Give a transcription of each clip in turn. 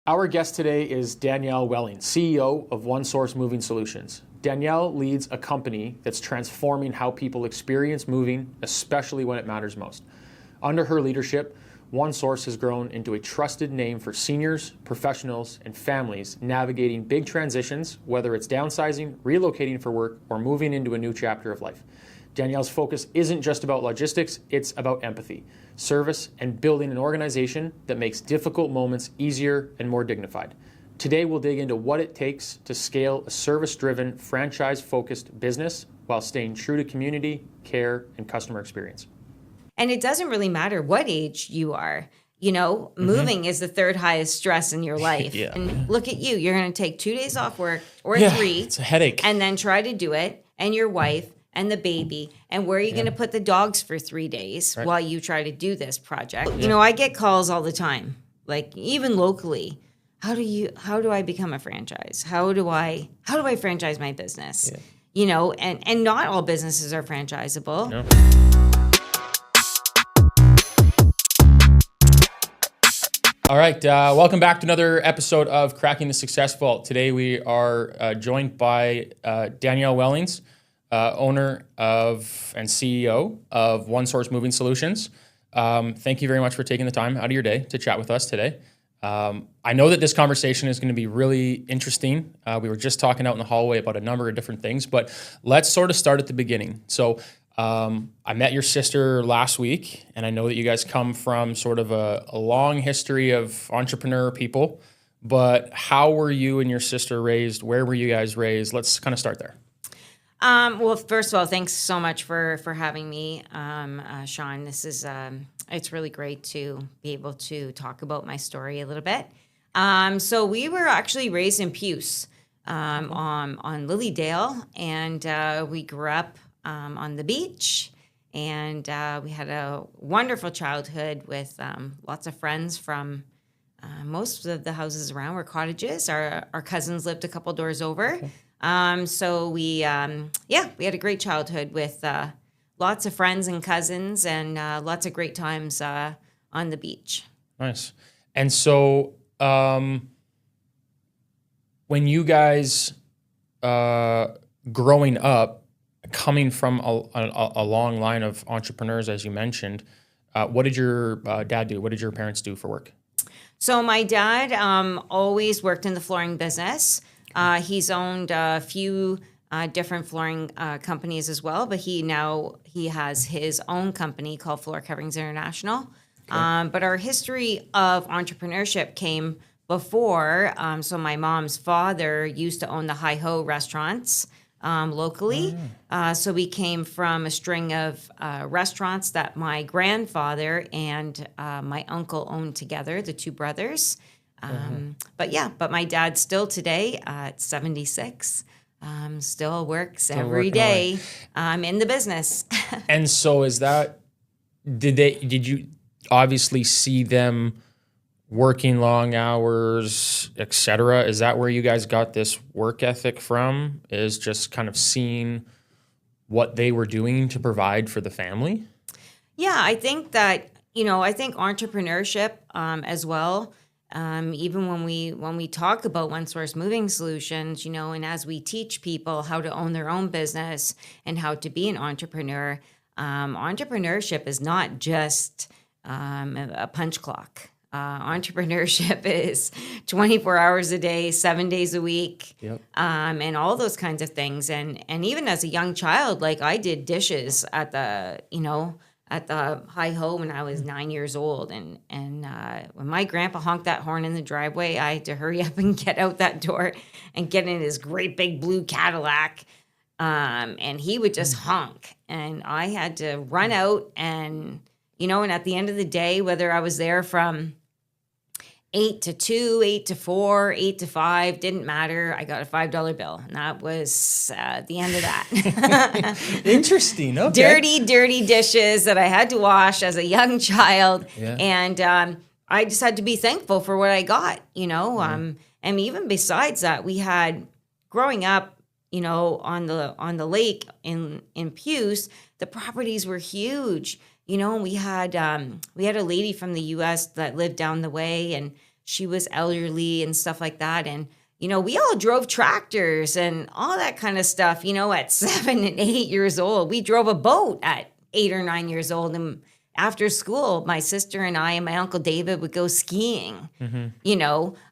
Our guest today is Danielle Wellings, CEO of OneSource Moving Solutions. Danielle leads a company that's transforming how people experience moving, especially when it matters most. Under her leadership, OneSource has grown into a trusted name for seniors, professionals, and families navigating big transitions, whether it's downsizing, relocating for work, or moving into a new chapter of life. Danielle's focus isn't just about logistics, it's about empathy, service, and building an organization that makes difficult moments easier and more dignified. Today, we'll dig into what it takes to scale a service-driven, franchise-focused business while staying true to community, care, and customer experience. And it doesn't really matter what age you are. You know, moving is the third highest stress in your life. Yeah. And look at you. You're going to take 2 days off work or 3. It's a headache. And then try to do it. And your wife and the baby. And where are you going to put the dogs for 3 days while you try to do this project? You know, I get calls all the time, like even locally. How do I become a franchise? How do I franchise my business? Yeah. You know, and not all businesses are franchisable. No. All right, welcome back to another episode of Cracking the Success Vault. Today we are joined by Danielle Wellings, owner of and CEO of OneSource Moving Solutions. Thank you very much for taking the time out of your day to chat with us today. I know that this conversation is going to be really interesting. We were just talking out in the hallway about a number of different things, but let's sort of start at the beginning. So I met your sister last week, and I know that you guys come from sort of a long history of entrepreneur people, but how were you and your sister raised? Where were you guys raised? Let's kind of start there. Well, first of all, thanks so much for having me, Sean. This is it's really great to be able to talk about my story a little bit. So we were actually raised in Puce on Lilydale, and we grew up on the beach, and we had a wonderful childhood with lots of friends from most of the houses around were cottages. Our cousins lived a couple doors over. Okay. So we had a great childhood with lots of friends and cousins and lots of great times on the beach. Nice. And so when you guys growing up, coming from a long line of entrepreneurs, as you mentioned, what did your dad do? What did your parents do for work? So my dad always worked in the flooring business. He's owned a few different flooring companies as well, but he has his own company called Floor Coverings International. Okay. But our history of entrepreneurship came before. So my mom's father used to own the Hi-Ho restaurants locally. So we came from a string of restaurants that my grandfather and my uncle owned together, the two brothers. But my dad still today at 76 still works every day in the business. And so did you obviously see them working long hours, etc.? Is that where you guys got this work ethic from? Is just kind of seeing what they were doing to provide for the family? Yeah, I think that, I think entrepreneurship as well. Even when we talk about OneSource Moving Solutions, and as we teach people how to own their own business and how to be an entrepreneur, entrepreneurship is not just a punch clock. Entrepreneurship is 24 hours a day, 7 days a week, and all those kinds of things. And even as a young child, like I did dishes at the Hi-Ho when I was 9 years old. And when my grandpa honked that horn in the driveway, I had to hurry up and get out that door and get in his great big blue Cadillac. And he would just honk. And I had to run out and at the end of the day, whether I was there from 8 to 2, 8 to 4, 8 to 5, didn't matter. I got a $5 bill, and that was the end of that. Interesting. Okay. Dirty dishes that I had to wash as a young child. Yeah. And I just had to be thankful for what I got, And even besides that, we had, growing up, on the lake in Puce, the properties were huge. We had a lady from the U.S. that lived down the way, and she was elderly and stuff like that. And, we all drove tractors and all that kind of stuff, at 7 and 8 years old. We drove a boat at 8 or 9 years old. And after school, my sister and I and my Uncle David would go skiing,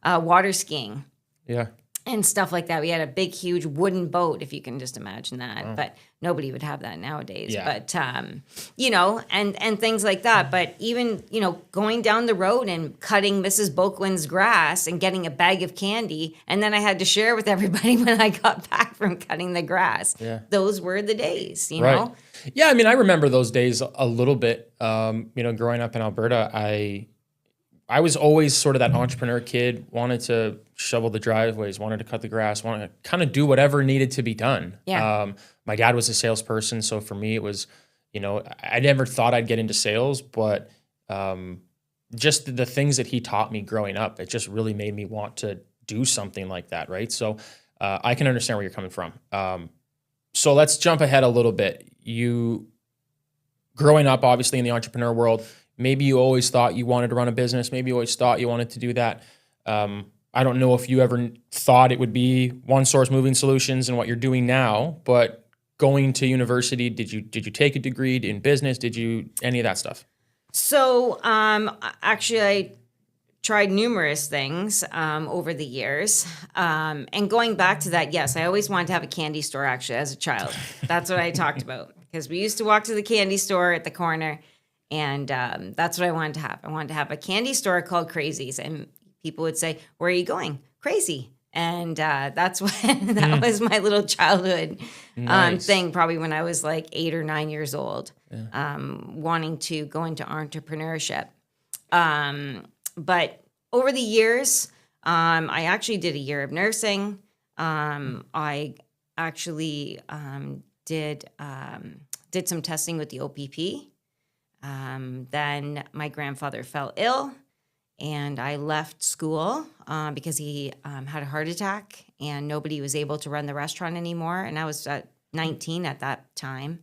water skiing. Yeah. And stuff like that. We had a big, huge wooden boat, if you can just imagine that. Oh. But nobody would have that nowadays. Yeah. But, and things like that. But even, going down the road and cutting Mrs. Boquin's grass and getting a bag of candy. And then I had to share with everybody when I got back from cutting the grass. Yeah. Those were the days, you know? Yeah, I mean, I remember those days a little bit. Growing up in Alberta, I was always sort of that entrepreneur kid, wanted to shovel the driveways, wanted to cut the grass, wanted to kind of do whatever needed to be done. Yeah. My dad was a salesperson, so for me it was, I never thought I'd get into sales, but just the things that he taught me growing up, it just really made me want to do something like that, right? So I can understand where you're coming from. So let's jump ahead a little bit. You, growing up, obviously, in the entrepreneur world, maybe you always thought you wanted to run a business. Maybe you always thought you wanted to do that. I don't know if you ever thought it would be OneSource Moving Solutions and what you're doing now, but going to university, did you take a degree in business? Did you any of that stuff? So actually, I tried numerous things over the years. And going back to that, yes, I always wanted to have a candy store actually as a child. That's what I talked about because we used to walk to the candy store at the corner. And that's what I wanted to have. I wanted to have a candy store called Crazy's. And people would say, where are you going? Crazy. And that's when that was my little childhood thing, probably when I was like 8 or 9 years old, wanting to go into entrepreneurship. But over the years, I actually did a year of nursing. I actually did some testing with the OPP. Then my grandfather fell ill and I left school because he had a heart attack and nobody was able to run the restaurant anymore. And I was 19 at that time.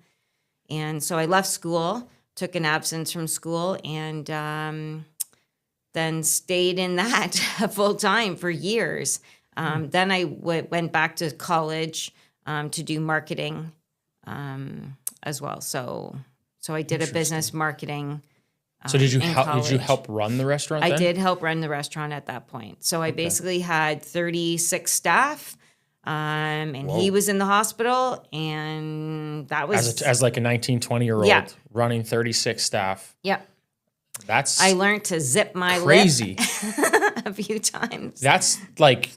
And so I left school, took an absence from school and then stayed in that full time for years. Then I went back to college to do marketing as well. So I did a business marketing. So did you help run the restaurant then? I did help run the restaurant at that point. So I basically had 36 staff, and he was in the hospital, and that was as like a 19, 20-year-old running 36 staff. Yeah. I learned to zip my crazy lip a few times. That's like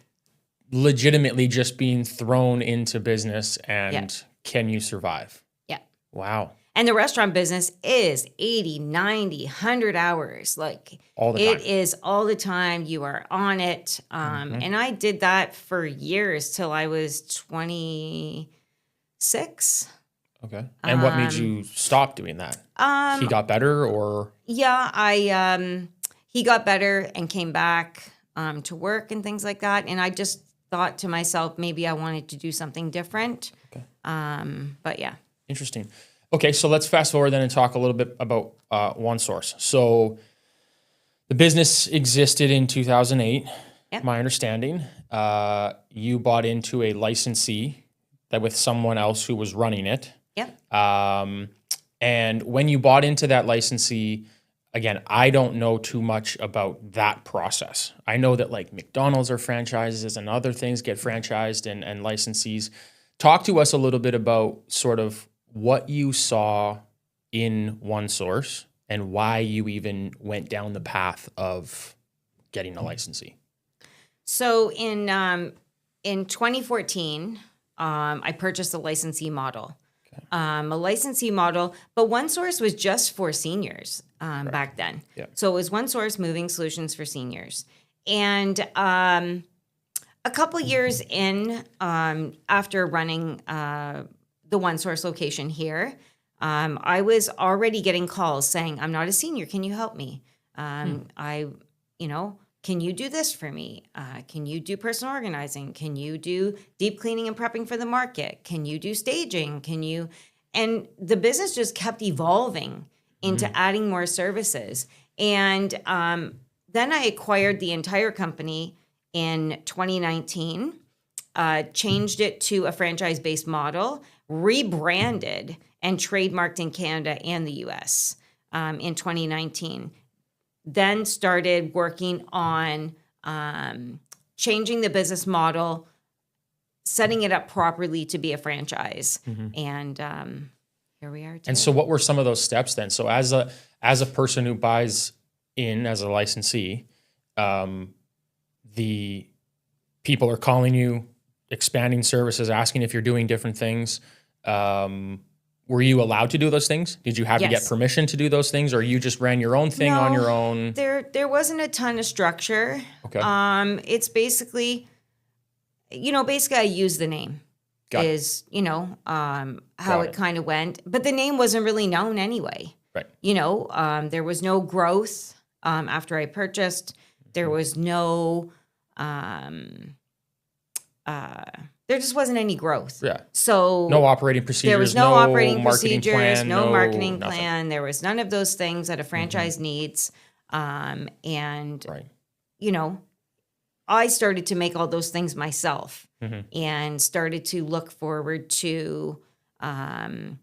legitimately just being thrown into business and can you survive? Yeah. Wow. And the restaurant business is 80, 90, 100 hours. Like all the time. It is all the time. You are on it. And I did that for years till I was 26. Okay. And what made you stop doing that? He got better or? Yeah, he got better and came back to work and things like that. And I just thought to myself, maybe I wanted to do something different. Okay. But yeah. Interesting. Okay, so let's fast forward then and talk a little bit about OneSource. So the business existed in 2008, my understanding. You bought into a licensee that with someone else who was running it. Yep. And when you bought into that licensee, again, I don't know too much about that process. I know that like McDonald's are franchises and other things get franchised and licensees. Talk to us a little bit about sort of what you saw in OneSource and why you even went down the path of getting a licensee. So in 2014, I purchased a licensee model. Okay. A licensee model, but OneSource was just for seniors back then. Yeah. So it was OneSource Moving Solutions for seniors. And a couple years in, after running the OneSource location here, I was already getting calls saying, I'm not a senior. Can you help me? Can you do this for me? Can you do personal organizing? Can you do deep cleaning and prepping for the market? Can you do staging? And the business just kept evolving into adding more services. And then I acquired the entire company in 2019, changed it to a franchise-based model, rebranded and trademarked in Canada and the US in 2019. Then started working on changing the business model, setting it up properly to be a franchise. And here we are today. And so what were some of those steps then? So as a person who buys in as a licensee, the people are calling you, expanding services, asking if you're doing different things. Were you allowed to do those things? Did you have to get permission to do those things, or you just ran your own thing on your own? There wasn't a ton of structure. Okay. It's basically I use the name. Got is, how it kind of went. But the name wasn't really known anyway. Right. There was no growth after I purchased. There was no, there just wasn't any growth. Yeah. So no operating procedures. There was no operating marketing procedures, plan, no marketing nothing. plan. There was none of those things that a franchise needs. And, Right. I started to make all those things myself and started to look forward to, I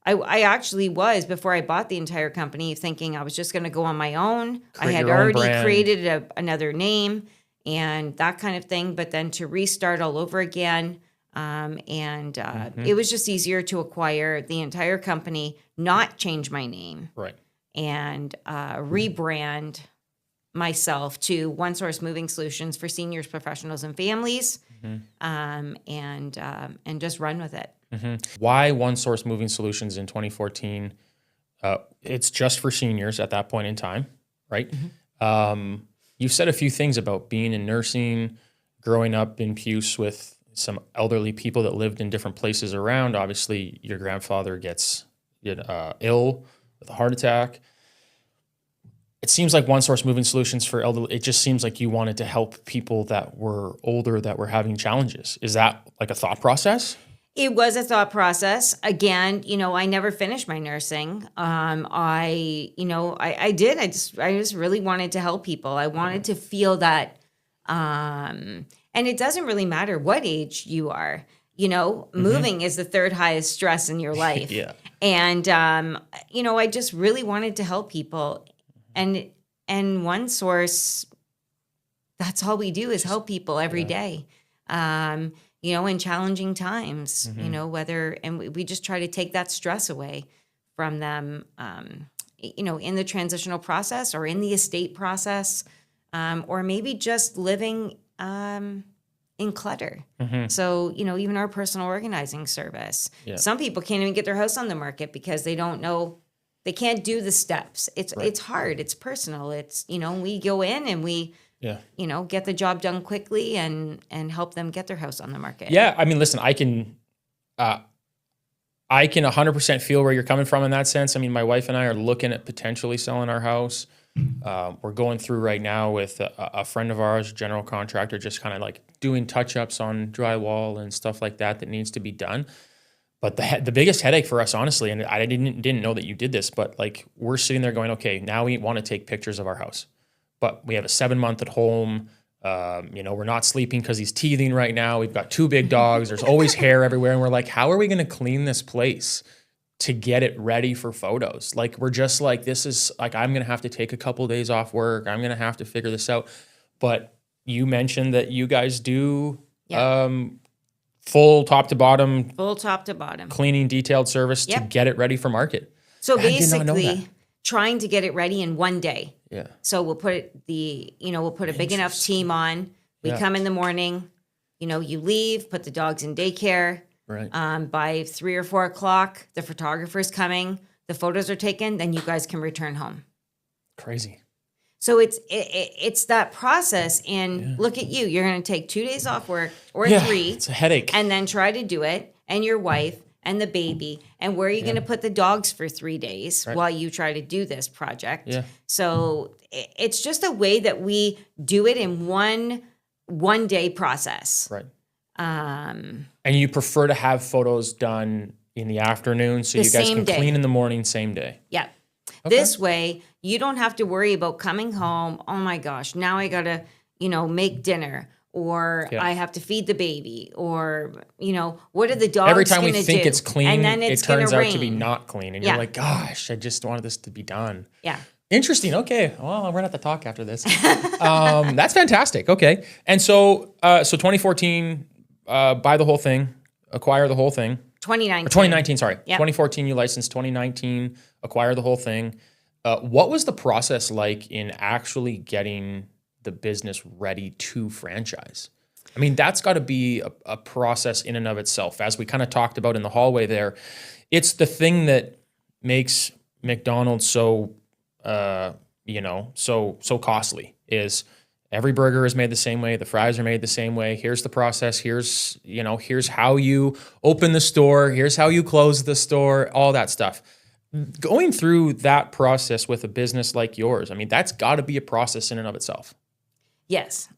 actually was, before I bought the entire company, thinking I was just going to go on my own. Create I had your own already brand. created another name and that kind of thing, but then to restart all over again. It was just easier to acquire the entire company, not change my name, Right. and rebrand myself to OneSource Moving Solutions for seniors, professionals, and families, and just run with it. Why OneSource Moving Solutions in 2014? It's just for seniors at that point in time, right? You said a few things about being in nursing, growing up in Puce with some elderly people that lived in different places around. Obviously, your grandfather gets ill with a heart attack. It seems like OneSource Moving Solutions for elderly, it just seems like you wanted to help people that were older that were having challenges. Is that like a thought process? It was a thought process. Again, I never finished my nursing. I did. I just really wanted to help people. I wanted to feel that, and it doesn't really matter what age you are. Moving is the third highest stress in your life. Yeah. And I just really wanted to help people. And OneSource, that's all we do is help people every day. In challenging times, we just try to take that stress away from them, in the transitional process or in the estate process, or maybe just living in clutter. So, even our personal organizing service, some people can't even get their house on the market because they don't know. They can't do the steps. It's hard. It's personal. It's, we go in and we, get the job done quickly and help them get their house on the market. Yeah. I mean, listen, I can 100% feel where you're coming from in that sense. I mean, my wife and I are looking at potentially selling our house. We're going through right now with a friend of ours, general contractor, just kind of like doing touch-ups on drywall and stuff like that needs to be done. But the biggest headache for us, honestly, and I didn't know that you did this, but like we're sitting there going, okay, now we want to take pictures of our house, but we have a 7-month at home. We're not sleeping because he's teething right now. We've got 2 big dogs. There's always hair everywhere, and we're like, how are we going to clean this place to get it ready for photos? Like we're just like, this is like I'm going to have to take a couple of days off work. I'm going to have to figure this out. But you mentioned that you guys do. Full top to bottom cleaning, detailed service to get it ready for market. So basically trying to get it ready in one day. Yeah. So we'll put a big enough team on. We come in the morning, you leave, put the dogs in daycare. Right. By 3 or 4 o'clock, the photographer's coming, the photos are taken, then you guys can return home. Crazy. So it's that process, and look at you. You're going to take 2 days off work or 3. It's a headache. And then try to do it, and your wife and the baby. And where are you going to put the dogs for 3 days while you try to do this project? Yeah. So it's just a way that we do it in one day process. Right. And you prefer to have photos done in the afternoon so you guys can clean in the morning, same day. Yeah. This way, you don't have to worry about coming home. Oh my gosh, now I got to, make dinner, or I have to feed the baby, or, what are the dogs Every time we gonna think do? it's clean, And then it it's gonna turns out to be rain. not clean. And you're like, gosh, I just wanted this to be done. Yeah. Interesting. Okay. Well, we're going to have to talk after this. That's fantastic. Okay. And so 2014, buy the whole thing, acquire the whole thing. 2019. Or 2019, sorry. Yep. 2014, you licensed. 2019, acquire the whole thing. What was the process like in actually getting the business ready to franchise? I mean, that's got to be a process in and of itself. As we kind of talked about in the hallway there, it's the thing that makes McDonald's so costly is every burger is made the same way. The fries are made the same way. Here's the process. Here's how you open the store. Here's how you close the store, all that stuff. Going through that process with a business like yours, I mean, that's got to be a process in and of itself. Yes.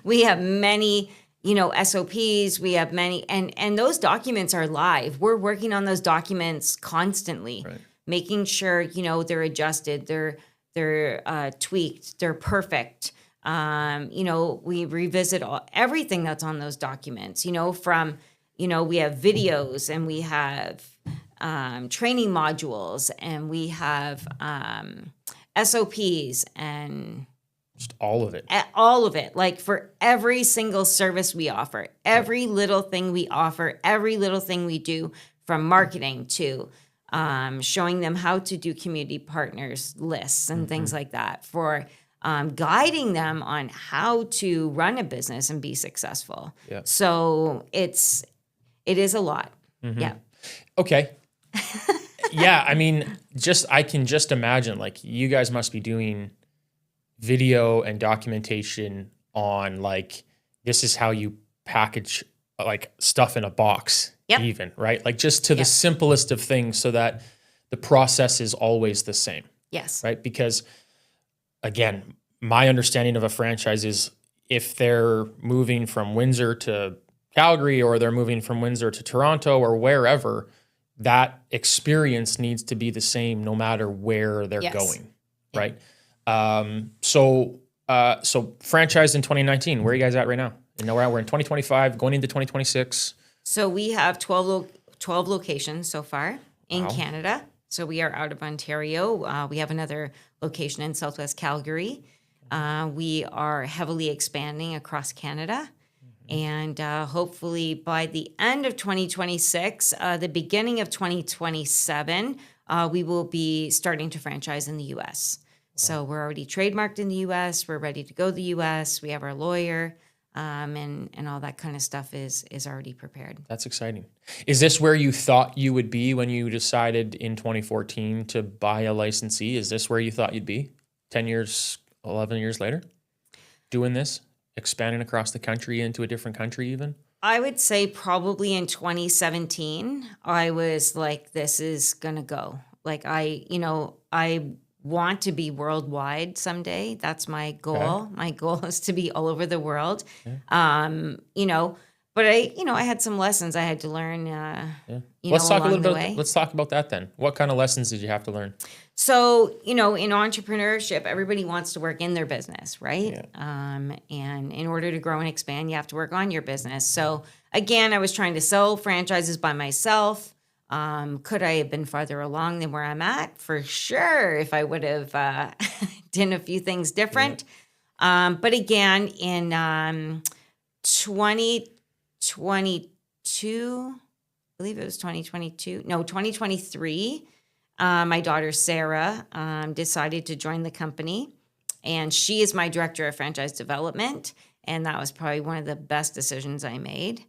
We have many, SOPs, we have many, and those documents are live. We're working on those documents constantly, Right. making sure, they're adjusted, they're tweaked, they're perfect. We revisit everything that's on those documents, we have videos, and we have training modules, and we have SOPs, and Just all of it. all of it. Like for every single service we offer, every little thing we offer, every little thing we do, from marketing to showing them how to do community partners lists and things like that, for guiding them on how to run a business and be successful. Yeah. So it is a lot. Yeah. Okay. Yeah. I mean, I can just imagine, like, you guys must be doing video and documentation on, like, this is how you package like stuff in a box, even, right? Like, just to the simplest of things, so that the process is always the same. Yes. Right. Because again, my understanding of a franchise is if they're moving from Windsor to Calgary, or they're moving from Windsor to Toronto, or wherever, that experience needs to be the same no matter where they're going. Right. So franchise in 2019, where are you guys at right now? And we're in 2025, going into 2026. So we have 12 locations so far in Canada. So we are out of Ontario. We have another location in Southwest Calgary. We are heavily expanding across Canada. And hopefully by the end of 2026, the beginning of 2027, we will be starting to franchise in the U.S. So we're already trademarked in the U.S. We're ready to go to the U.S. We have our lawyer, and all that kind of stuff is already prepared. That's exciting. Is this where you thought you would be when you decided in 2014 to buy a licensee? Is this where you thought you'd be 10 years, 11 years later, doing this, expanding across the country into a different country even? I would say probably in 2017, I was like, this is going to go. Like, I want to be worldwide someday. That's my goal. Okay. My goal is to be all over the world. Yeah. But I had some lessons I had to learn, Let's talk along the way. Let's talk about that then. What kind of lessons did you have to learn? So, in entrepreneurship, everybody wants to work in their business, right? Yeah. And in order to grow and expand, you have to work on your business. So again, I was trying to sell franchises by myself. Could I have been farther along than where I'm at? For sure, if I would have done a few things different. Yeah. But again, in 2022, I believe it was 2023, my daughter Sarah decided to join the company, and she is my director of franchise development, and that was probably one of the best decisions I made.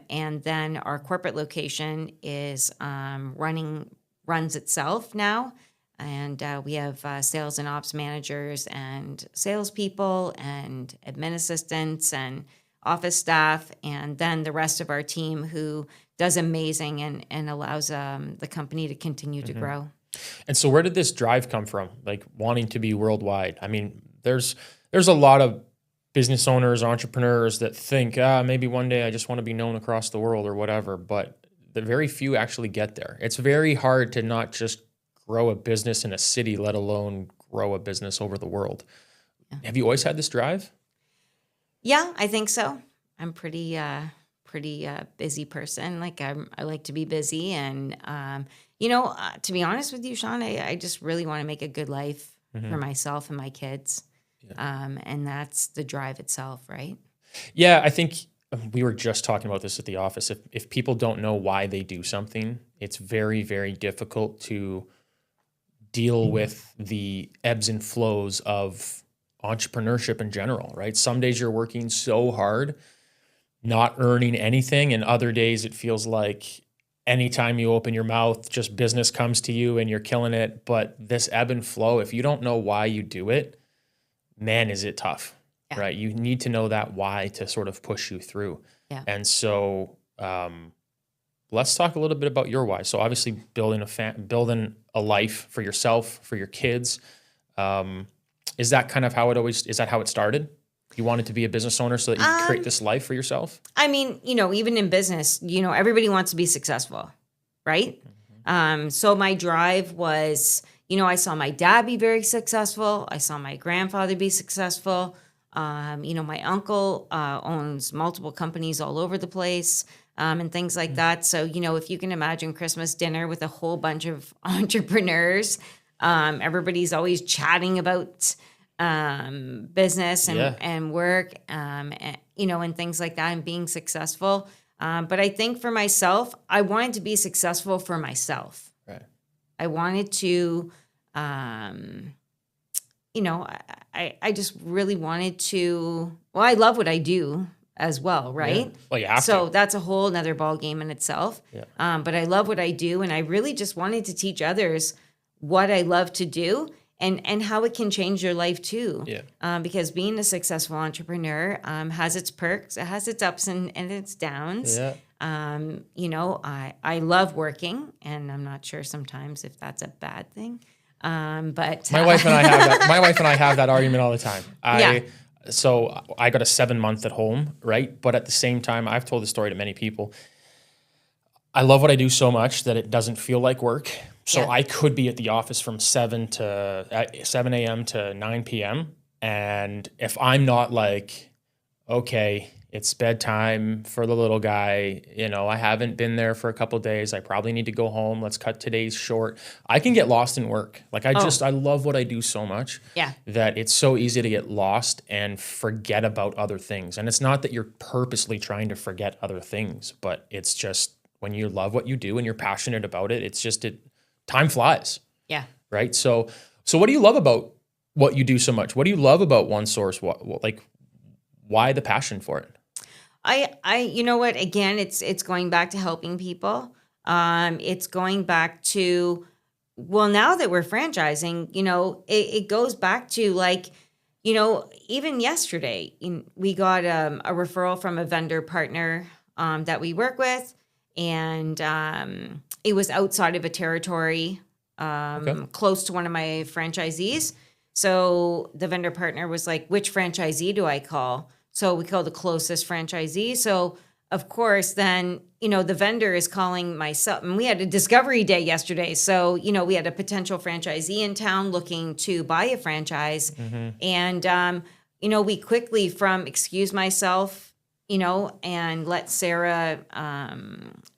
And then our corporate location is runs itself now. And we have sales and ops managers and salespeople and admin assistants and office staff. And then the rest of our team who does amazing and allows the company to continue to grow. And so where did this drive come from? Like wanting to be worldwide? I mean, there's a lot of business owners, entrepreneurs that think, maybe one day I just want to be known across the world or whatever, but the very few actually get there. It's very hard to not just grow a business in a city, let alone grow a business over the world. Have you always had this drive? Yeah, I think so. I'm pretty busy person. Like I like to be busy, and to be honest with you, Sean, I just really want to make a good life for myself and my kids, and that's the drive itself, right? Yeah, I think we were just talking about this at the office. If people don't know why they do something, it's very, very difficult to deal with the ebbs and flows of entrepreneurship in general, right? Some days you're working so hard, not earning anything, and other days it feels like anytime you open your mouth, just business comes to you and you're killing it. But this ebb and flow, if you don't know why you do it, man, is it tough. Right. You need to know that why to sort of push you through. Yeah. And so let's talk a little bit about your why. So obviously building a life for yourself, for your kids. Is that kind of is that how it started? You wanted to be a business owner so that you could create this life for yourself? I mean, even in business, everybody wants to be successful, right? So my drive was, I saw my dad be very successful. I saw my grandfather be successful. My uncle owns multiple companies all over the place, and things like that. So, if you can imagine Christmas dinner with a whole bunch of entrepreneurs, everybody's always chatting about business and work, and things like that, and being successful. But I think for myself, I wanted to be successful for myself. Right. I wanted to, I just really wanted to, I love what I do as well, right? Yeah. Well, you have so that's a whole nother ball game in itself. Yeah. But I love what I do, and I really just wanted to teach others what I love to do and how it can change your life too. Yeah. Because being a successful entrepreneur has its perks, it has its ups and its downs. Yeah. I love working, and I'm not sure sometimes if that's a bad thing. But my wife and I have that argument all the time. So I got a 7-month at home, right? But at the same time, I've told the story to many people. I love what I do so much that it doesn't feel like work. So I could be at the office from 7 a.m. to 9 p.m. And if I'm not like, okay, it's bedtime for the little guy, I haven't been there for a couple of days, I probably need to go home, let's cut today's short, I can get lost in work. Like I love what I do so much that it's so easy to get lost and forget about other things. And it's not that you're purposely trying to forget other things, but it's just when you love what you do and you're passionate about it, it's just time flies. Yeah. Right. So what do you love about what you do so much? What do you love about OneSource? Why the passion for it? You know what? Again, it's going back to helping people. It's going back to, now that we're franchising, it goes back to even yesterday, we got a referral from a vendor partner that we work with, and it was outside of a territory close to one of my franchisees. So the vendor partner was like, which franchisee do I call? So we called the closest franchisee. So of course, then, the vendor is calling myself, and we had a discovery day yesterday. So, we had a potential franchisee in town looking to buy a franchise. Mm-hmm. And, we quickly excuse myself, and let Sarah,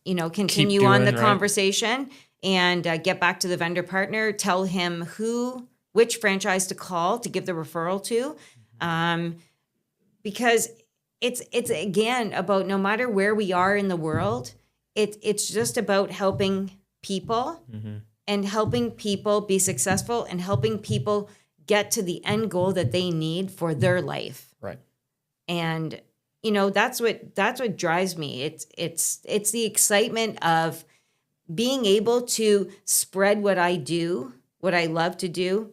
continue on the conversation and get back to the vendor partner, tell him which franchise to call to give the referral to. Because it's again about, no matter where we are in the world, it's just about helping people and helping people be successful and helping people get to the end goal that they need for their life. Right. And that's what drives me. It's the excitement of being able to spread what I do, what I love to do,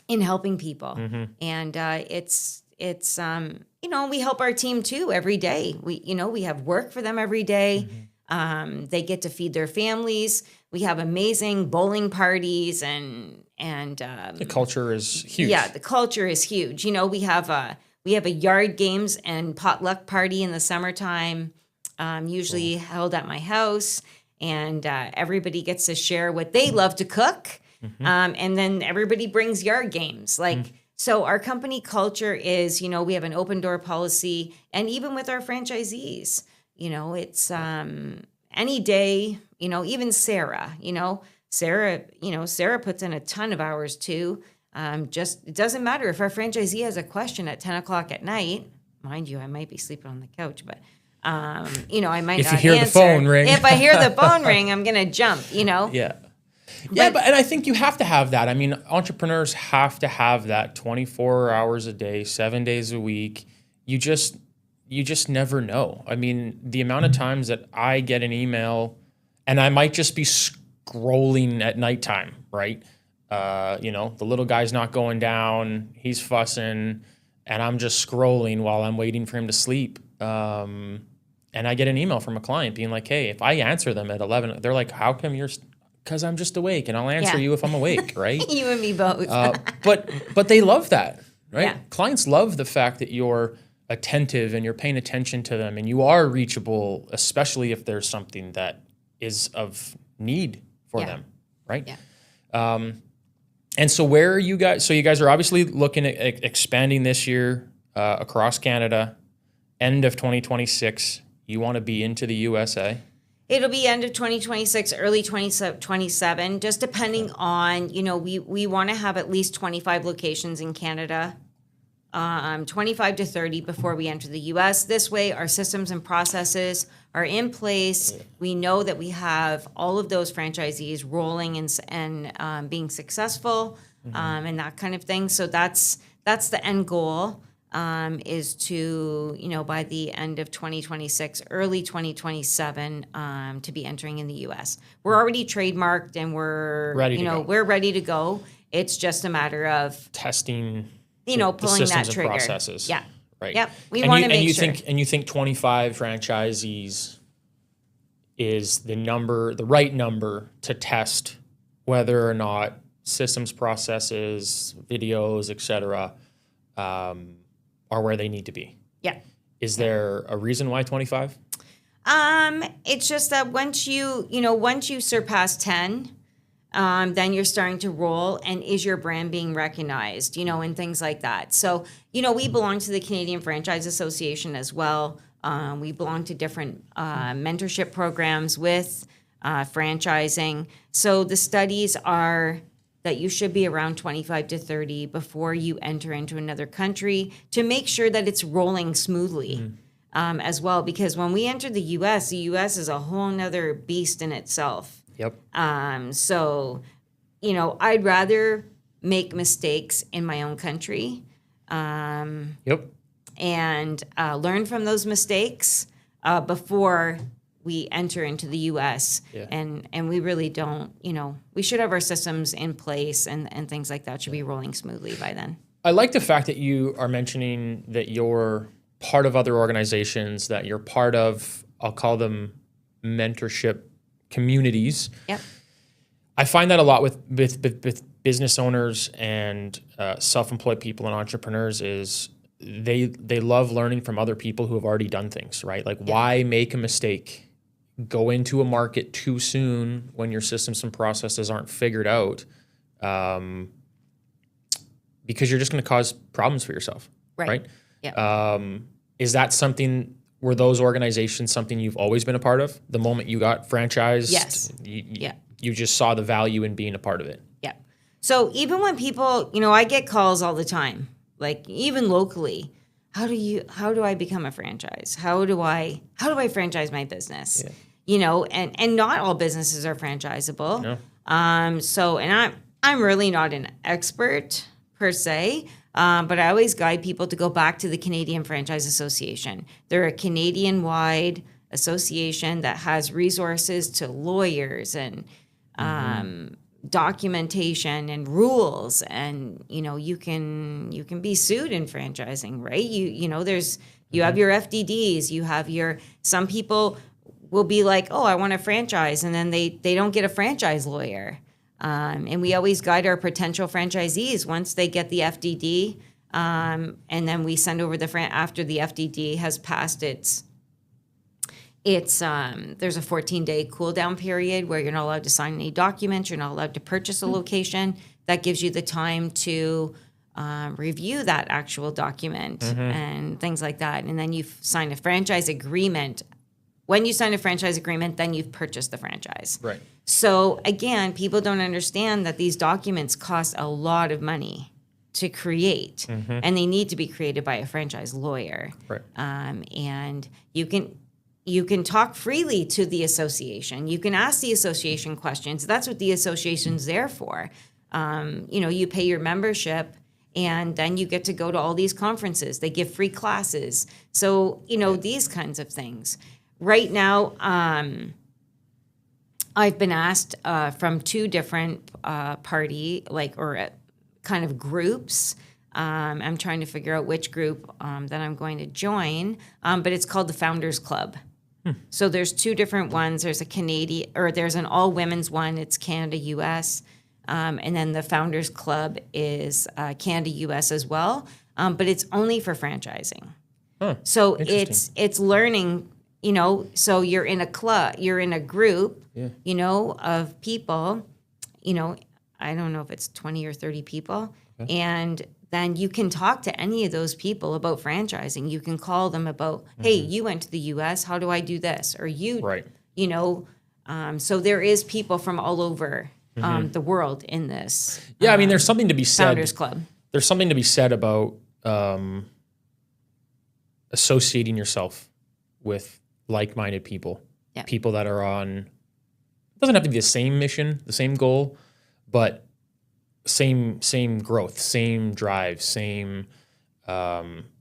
in helping people. Mm-hmm. And we help our team too every day. We have work for them every day. Mm-hmm. They get to feed their families. We have amazing bowling parties and the culture is huge. Yeah, the culture is huge. We have a yard games and potluck party in the summertime, usually held at my house. and everybody gets to share what they love to cook. And then everybody brings yard games. So our company culture is, we have an open door policy, and even with our franchisees, it's any day, even Sarah, Sarah puts in a ton of hours too. It doesn't matter if our franchisee has a question at 10 o'clock at night. Mind you, I might be sleeping on the couch, but I might If not you hear answer. the phone ring. If I hear the phone ring, I'm gonna jump. Yeah. And I think you have to have that. I mean, entrepreneurs have to have that 24 hours a day, 7 days a week. You just never know. I mean, the amount of times that I get an email and I might just be scrolling at nighttime, right? The little guy's not going down, he's fussing, and I'm just scrolling while I'm waiting for him to sleep. And I get an email from a client being like, hey, if I answer them at 11, they're like, how come you're... Because I'm just awake, and I'll answer you if I'm awake, right? You and me both. But they love that, right? Yeah. Clients love the fact that you're attentive and you're paying attention to them and you are reachable, especially if there's something that is of need for them, right? Yeah. And so where are you guys? So you guys are obviously looking at expanding this year across Canada, end of 2026. You want to be into the USA? It'll be end of 2026, early 2027, just depending on, we want to have at least 25 locations in Canada, 25 to 30 before we enter the US. This way, our systems and processes are in place. We know that we have all of those franchisees rolling and being successful, and that kind of thing. So that's the end goal. Is to, by the end of 2026, early 2027, to be entering in the U.S. We're already trademarked and we're ready to go. It's just a matter of testing, pulling the systems that and trigger. processes. Yeah. Right. Yep. We want to make sure. You think 25 franchisees is the right number to test whether or not systems, processes, videos, et cetera, are where they need to be. Yeah. Is there a reason why 25? It's just that once you surpass 10, then you're starting to roll, and is your brand being recognized, and things like that. So, we belong to the Canadian Franchise Association as well. We belong to different mentorship programs with franchising. So the studies are that you should be around 25 to 30 before you enter into another country to make sure that it's rolling smoothly as well. Because when we enter the U.S. is a whole nother beast in itself. Yep. So, I'd rather make mistakes in my own country. Yep. And learn from those mistakes before we enter into the U.S. Yeah. And we really don't, we should have our systems in place and things like that should be rolling smoothly by then. I like the fact that you are mentioning that you're part of other organizations, that you're part of, I'll call them mentorship communities. Yep. I find that a lot with business owners and self-employed people and entrepreneurs is they love learning from other people who have already done things, right? Like, why make a mistake? Go into a market too soon when your systems and processes aren't figured out, because you're just going to cause problems for yourself, right? Yeah. Is that something? Were those organizations something you've always been a part of? The moment you got franchised, Yes. You just saw the value in being a part of it. Yeah. So even when people, I get calls all the time, like even locally, how do I become a franchise? How do I franchise my business? Yeah. And not all businesses are franchisable. No. And I'm really not an expert per se, but I always guide people to go back to the Canadian Franchise Association. They're a Canadian-wide association that has resources to lawyers and documentation and rules, and you can be sued in franchising, right? You have your FDDs, you have some people will be like, oh, I want a franchise, and then they don't get a franchise lawyer. And we always guide our potential franchisees once they get the FDD, and then we send over after the FDD has passed its it's there's a 14-day cool down period where you're not allowed to sign any documents, you're not allowed to purchase a location. That gives you the time to review that actual document and things like that. And then you sign a franchise agreement. When you sign a franchise agreement, then you've purchased the franchise. Right. So again, people don't understand that these documents cost a lot of money to create, and they need to be created by a franchise lawyer. Right. And you can talk freely to the association. You can ask the association questions. That's what the association's there for. You pay your membership, and then you get to go to all these conferences. They give free classes. So, these kinds of things. Right now, I've been asked from two different kind of groups. I'm trying to figure out which group that I'm going to join, but it's called the Founders Club. So there's two different ones. There's there's an all women's one. It's Canada, US. And then the Founders Club is Canada, US as well. But it's only for franchising. So it's learning, so you're in a club, you're in a group, of people, I don't know if it's 20 or 30 people. Okay. And then you can talk to any of those people about franchising. You can call them about, hey, you went to the US, how do I do this? Or so there is people from all over the world in this. Yeah, there's something to be said. Founders Club. There's something to be said about associating yourself with like-minded people, people that are on, it doesn't have to be the same mission, the same goal, but same growth, same drive, same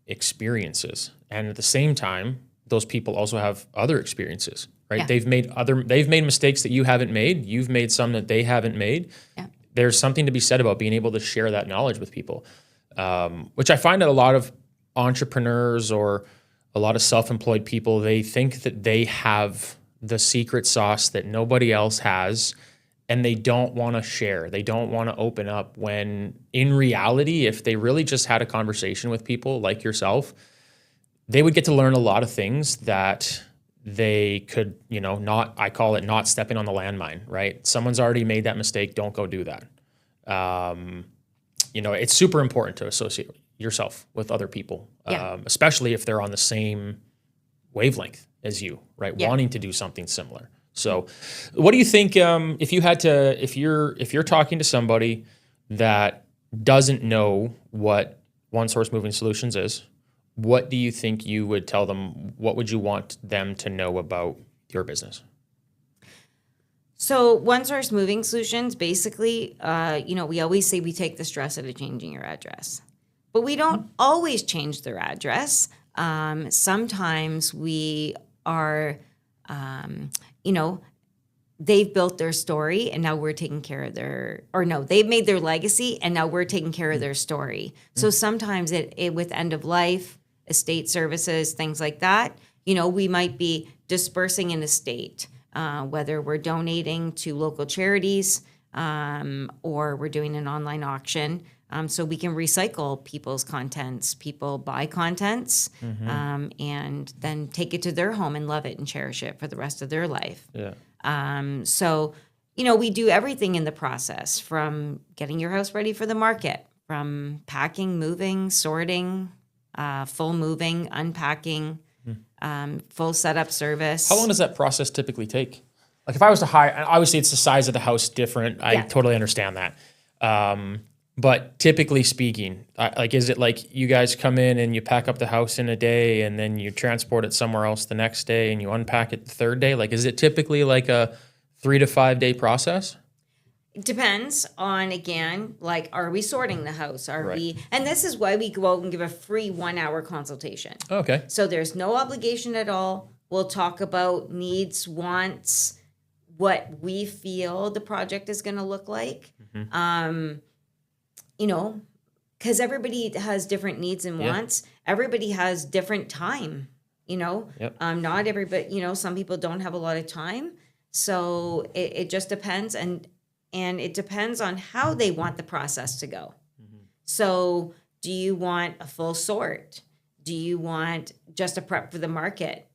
experiences. And at the same time, those people also have other experiences, right? Yeah. They've made mistakes that you haven't made. You've made some that they haven't made. Yeah. There's something to be said about being able to share that knowledge with people, which I find that a lot of entrepreneurs or a lot of self-employed people, they think that they have the secret sauce that nobody else has, and they don't want to share. They don't want to open up, when in reality, if they really just had a conversation with people like yourself, they would get to learn a lot of things that they could, I call it not stepping on the landmine, right? Someone's already made that mistake. Don't go do that. It's super important to associate yourself with other people, especially if they're on the same wavelength as you, right? Yeah. Wanting to do something similar. So what do you think, if you're talking to somebody that doesn't know what OneSource Moving Solutions is, what do you think you would tell them? What would you want them to know about your business? So OneSource Moving Solutions, basically, we always say we take the stress out of changing your address, but we don't always change their address. Sometimes we are, they've built their story and now we're taking care of they've made their legacy and now we're taking care of their story. So sometimes it with end of life, estate services, things like that, we might be dispersing an estate, whether we're donating to local charities or we're doing an online auction. So we can recycle people's contents. People buy contents and then take it to their home and love it and cherish it for the rest of their life. Yeah. We do everything in the process, from getting your house ready for the market, from packing, moving, sorting, full moving, unpacking, full setup service. How long does that process typically take? Like if I was to hire, obviously it's the size of the house different. I totally understand that. But typically speaking, is it like you guys come in and you pack up the house in a day and then you transport it somewhere else the next day and you unpack it the third day? Like, is it typically like a 3 to 5 day process? It depends on, again, are we sorting the house? And this is why we go out and give a free 1 hour consultation. Okay. So there's no obligation at all. We'll talk about needs, wants, what we feel the project is going to look like. Because everybody has different needs and wants. Everybody has different time, Yep. Not everybody, some people don't have a lot of time. So it just depends. And it depends on how they want the process to go. So do you want a full sort? Do you want just a prep for the market?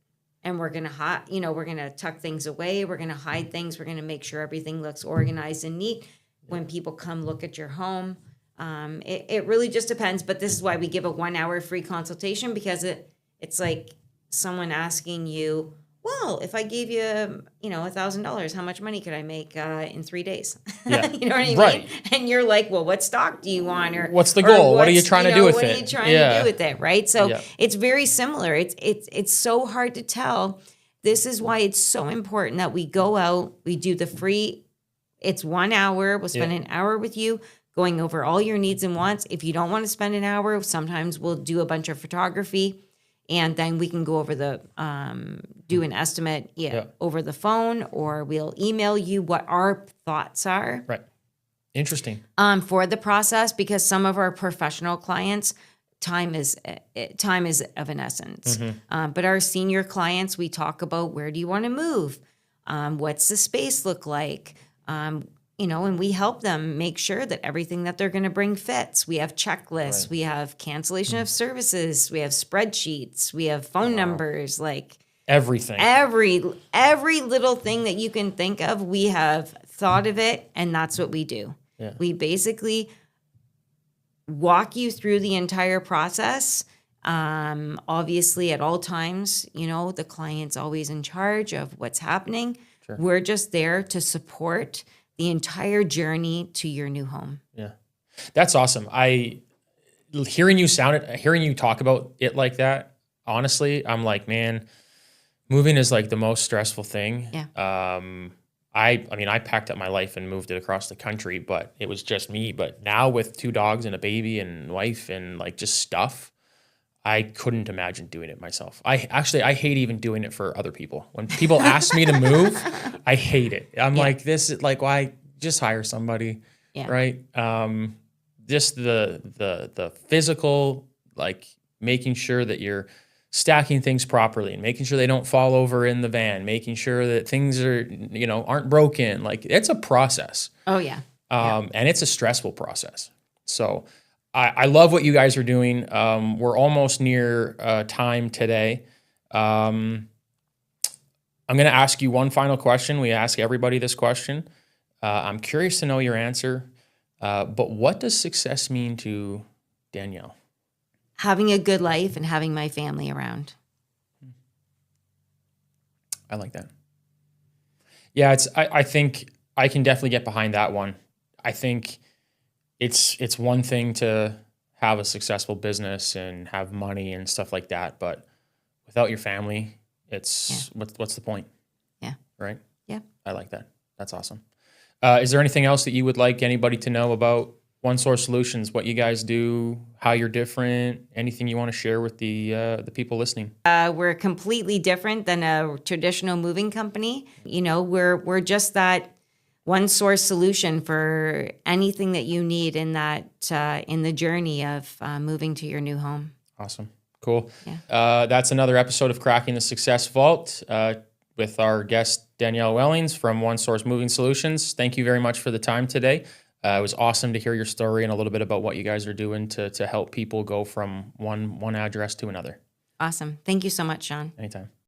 and we're gonna we're gonna tuck things away, we're gonna hide things, we're gonna make sure everything looks organized and neat when people come look at your home. It really just depends, but this is why we give a 1 hour free consultation, because it's like someone asking you, well, if I gave you, $1,000, how much money could I make in 3 days? Yeah. You know what I mean? Right. And you're like, well, what stock do you want? Or what's the goal? What are you trying to do with what it? are you trying to do with it? Right. So Yeah. it's very similar. It's so hard to tell. This is why it's so important that we go out, we do the free, it's 1 hour. We'll spend an hour with you going over all your needs and wants. If you don't want to spend an hour, sometimes we'll do a bunch of photography, and then we can go over the, do an estimate over the phone, or we'll email you what our thoughts are. Right. Interesting. For the process, because some of our professional clients, time is of an essence. But our senior clients, we talk about, where do you want to move? What's the space look like? And we help them make sure that everything that they're going to bring fits. We have checklists, we have cancellation of services, we have spreadsheets, we have phone numbers, like everything. Every little thing that you can think of, we have thought of it, and that's what we do. Yeah. We basically walk you through the entire process. Obviously, at all times, the client's always in charge of what's happening. Sure. We're just there to support the entire journey to your new home. Yeah. That's awesome. Hearing you talk about it like that, honestly, I'm like, man, moving is like the most stressful thing. Yeah. I packed up my life and moved it across the country, but it was just me. But now with 2 dogs and a baby and wife and like just stuff, I couldn't imagine doing it myself. I hate even doing it for other people. When people ask me to move, I hate it. I'm like, this is like, why just hire somebody, right? Just the physical, like making sure that you're stacking things properly and making sure they don't fall over in the van, making sure that things are, aren't broken. Like, it's a process. Oh yeah. And it's a stressful process. So I love what you guys are doing. We're almost near time today. I'm going to ask you one final question. We ask everybody this question. I'm curious to know your answer. But what does success mean to Danielle? Having a good life and having my family around. I like that. Yeah, I think I can definitely get behind that one. I think it's one thing to have a successful business and have money and stuff like that, but without your family, what's the point? Yeah. Right? Yeah. I like that. That's awesome. Is there anything else that you would like anybody to know about OneSource Solutions, what you guys do, how you're different, anything you want to share with the people listening? We're completely different than a traditional moving company. We're just that one source solution for anything that you need in the journey of moving to your new home. Awesome. Cool. Yeah. That's another episode of Cracking the Success Vault with our guest, Danielle Wellings from OneSource Moving Solutions. Thank you very much for the time today. It was awesome to hear your story and a little bit about what you guys are doing to help people go from one address to another. Awesome. Thank you so much, Sean. Anytime.